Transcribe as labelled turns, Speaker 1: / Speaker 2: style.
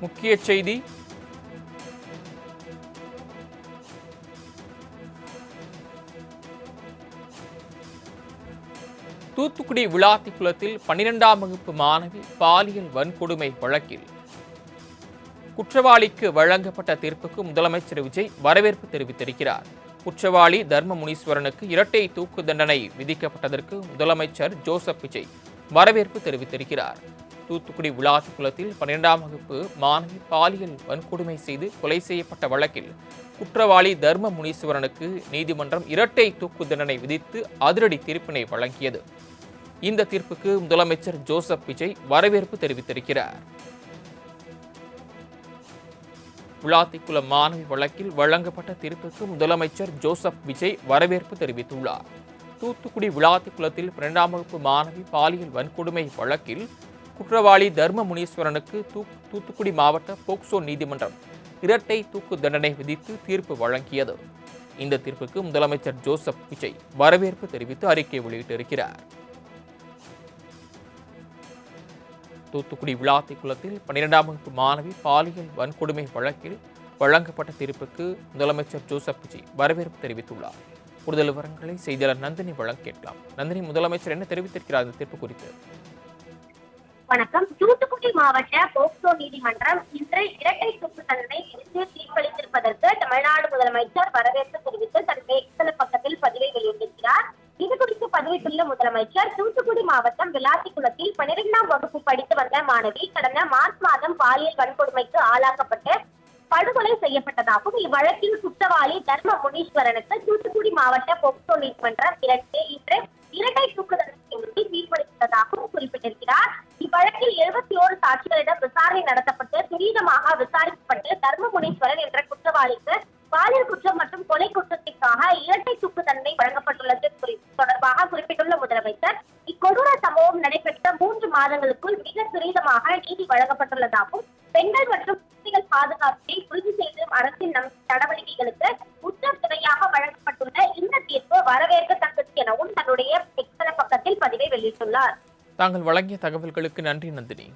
Speaker 1: முக்கிய செய்தி. தூத்துக்குடி விளாத்திக்குளத்தில் 12ஆம் வகுப்பு மாணவி பாலியல் வன்கொடுமை வழக்கில் குற்றவாளிக்கு வழங்கப்பட்ட தீர்ப்புக்கு முதலமைச்சர் விஜய் வரவேற்பு தெரிவித்திருக்கிறார். குற்றவாளி தர்ம முனீஸ்வரனுக்கு இரட்டை தூக்கு தண்டனை விதிக்கப்பட்டதற்கு முதலமைச்சர் ஜோசப் விஜய் வரவேற்பு தெரிவித்திருக்கிறார். தூத்துக்குடி விளாத்திக்குளத்தில் 12ஆம் வகுப்பு மாணவி பாலியல் வன்கொடுமை செய்து கொலை செய்யப்பட்ட வழக்கில் குற்றவாளி தர்ம முனீஸ்வரனுக்கு நீதிமன்றம் இரட்டை தூக்கு தண்டனை விதித்து அதிரடி தீர்ப்பினை வழங்கியது. இந்த தீர்ப்புக்கு முதலமைச்சர் ஜோசப் விஜய் வரவேற்பு தெரிவித்திருக்கிறார். விளாத்திக்குளம் மாணவி வழக்கில் வழங்கப்பட்ட தீர்ப்புக்கு முதலமைச்சர் ஜோசப் விஜய் வரவேற்பு தெரிவித்துள்ளார். தூத்துக்குடி விளாத்திக்குளத்தில் 12ஆம் வகுப்பு மாணவி பாலியல் வன்கொடுமை வழக்கில் குற்றவாளி தர்ம முனீஸ்வரனுக்கு தூத்துக்குடி மாவட்ட போக்சோ நீதிமன்றம் இரட்டை தூக்கு தண்டனை விதித்து தீர்ப்பு வழங்கியது. இந்த தீர்ப்புக்கு முதலமைச்சர் ஜோசப் விஜய் வரவேற்பு தெரிவித்து அறிக்கை வெளியிட்டிருக்கிறார். தூத்துக்குடி விளாத்திக்குளத்தில் 12ஆம் வகுப்பு மாணவி பாலியல் வன்கொடுமை வழக்கில் வழங்கப்பட்ட தீர்ப்புக்கு முதலமைச்சர் ஜோசப் விஜய் வரவேற்பு தெரிவித்துள்ளார். கூடுதல் விவரங்களை செய்தியாளர் நந்தினி வழங்க கேட்கலாம். நந்தினி, முதலமைச்சர் என்ன தெரிவித்திருக்கிறார் இந்த தீர்ப்பு குறித்து?
Speaker 2: வணக்கம். தூத்துக்குடி மாவட்ட போக்சோ நீதிமன்றம் இன்று இரட்டை தூக்கு தண்டனை விதித்து தீர்ப்பளித்திருப்பதற்கு தமிழ்நாடு முதலமைச்சர் வரவேற்பு தெரிவித்து தனது எக்ஸ் பக்கத்தில் பதிவை வெளியிட்டிருக்கிறார். இது குறித்து பதிவிட்டுள்ள முதலமைச்சர், தூத்துக்குடி மாவட்டம் விளாத்திக்குளத்தில் 12ஆம் வகுப்பு படித்து வந்த மாணவி கடந்த மார்ச் மாதம் பாலியல் வன்கொடுமைக்கு ஆளாக்கப்பட்டு படுகொலை செய்யப்பட்டதாகவும், இவ்வழக்கில் குற்றவாளி தர்ம முனீஸ்வரனுக்கு தூத்துக்குடி மாவட்ட போக்சோ நீதிமன்றம் இன்று இரட்டை தூக்கு தண்டனை விதித்து தீர்ப்பளித்ததாகவும் குறிப்பிட்டிருக்கிறார். இவ்வழக்கில் 71 சாட்சிகளிடம் விசாரணை நடத்தப்பட்டு துரிதமாக விசாரிக்கப்பட்டு தர்ம முனீஸ்வரன் என்ற குற்றவாளிக்கு பாலியல் குற்றம் மற்றும் கொலை குற்றத்திற்காக இரட்டை தூக்கு தண்டனை வழங்கப்பட்டுள்ளது தொடர்பாக குறிப்பிட்டுள்ள முதலமைச்சர், இக்கொடூர சம்பவம் நடைபெற்ற 3 மாதங்களுக்குள் மிக துரிதமாக நீதி வழங்கப்பட்டுள்ளதாகவும், பெண்கள் மற்றும் குழந்தைகள் பாதுகாப்பை உறுதி செய்து அரசின் நடவடிக்கைகளுக்கு உச்சத்துணையாக வழங்கப்பட்டுள்ள இந்த தீர்ப்பு வரவேற்கத்தக்கது எனவும் தன்னுடைய எக்ஸ் பக்கத்தில் பதிவை வெளியிட்டுள்ளார்.
Speaker 1: தாங்கள் வழங்கிய தகவல்களுக்கு நன்றி நந்தினி.